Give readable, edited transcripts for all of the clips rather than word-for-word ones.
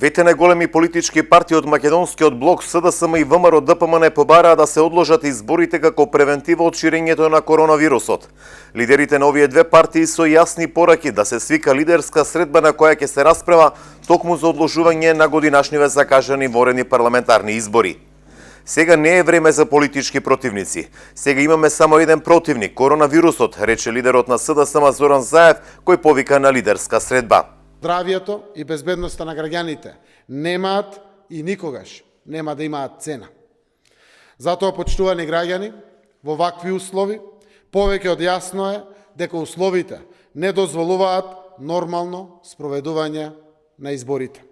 Двете најголеми политички партии од македонскиот блок СДСМ и ВМРО ДПМН побараа да се одложат изборите како превентива од ширењето на коронавирусот. Лидерите на овие две партии со јасни пораки да се свика лидерска средба на која ќе се расправа токму за одложување на годинашниве закажани воредни парламентарни избори. Сега не е време за политички противници. Сега имаме само еден противник, коронавирусот, рече лидерот на СДСМ Зоран Заев, кој повика на лидерска средба. Здравието и безбедноста на граѓаните немаат и никогаш нема да имаат цена. Затоа, почитувани граѓани, во вакви услови, повеќе од јасно е дека условите не дозволуваат нормално спроведување на изборите.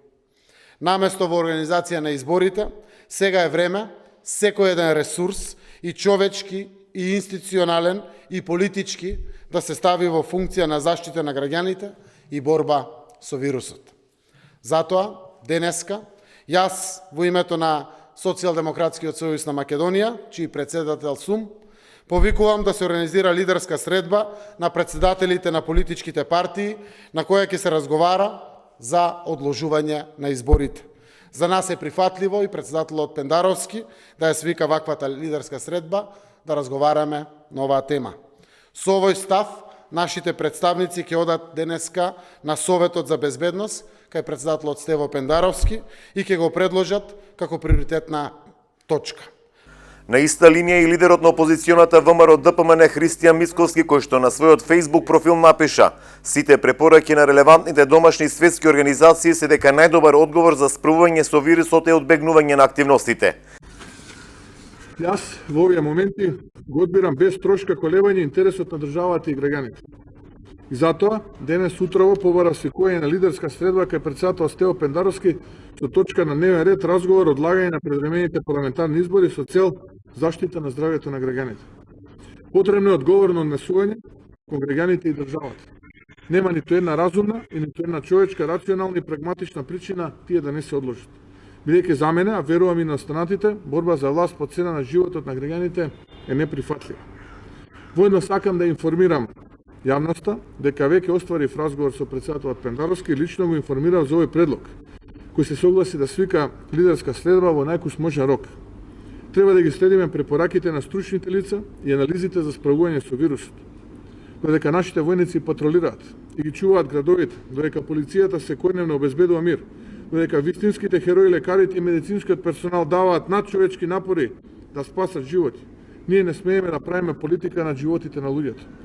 Наместо во организација на изборите, сега е време секој еден ресурс и човечки, и институционален, и политички да се стави во функција на заштита на граѓаните и борба со вирусот. Затоа, денеска, јас во името на Социјалдемократскиот сојуз на Македонија, чиј председател сум, повикувам да се организира лидерска средба на председателите на политичките партии, на која ќе се разговара за одложување на изборите. За нас е прифатливо и председателот Пендаровски да ја свика ваквата лидерска средба, да разговараме на оваа тема. Со овој став, нашите представници ќе одат денеска на Советот за безбедност, кај председателот Стево Пендаровски, и ќе го предложат како приоритетна точка. На иста линија и лидерот на опозиционата ВМРО ДПМН Христијан Мицковски, кој што на својот Facebook профил напиша: "Сите препораки на релевантните домашни светски организации се дека најдобар одговор за справување со вирусот е одбегнување на активностите." Јас во овие моменти го одбирам без трошка колебање интересот на државата и граѓаните. И затоа, денес утрово побара свикување на лидерска средба кај председател Стево Пендаровски со точка на дневен ред разговор одлагање на предвремените парламентарни избори со цел заштита на здравјето на граѓаните. Потребно е одговорно однесување кон граѓаните и државата. Нема ниту една разумна и ниту една човечка, рационална и прагматична причина тие да не се одложат. Бидејќи за мене, а верувам и на останатите, борба за власт по цена на животот на граѓаните е неприфатлива. Воедно сакам да информирам јавноста дека веќе остварив разговор со председателот Пендаровски и лично го информирав за овој предлог, кој се согласи да свика лидерска следба во најкус можен рок. Треба да ги следиме препораките на стручните лица и анализите за справување со вирусот. Додека нашите војници патролираат и ги чуваат градовите, додека полицијата секојдневно обезбедува мир, додека вистинските херои, лекарите и медицинскиот персонал даваат надчовечки напори да спасат животи, ние не смееме да правиме политика на животите на луѓето.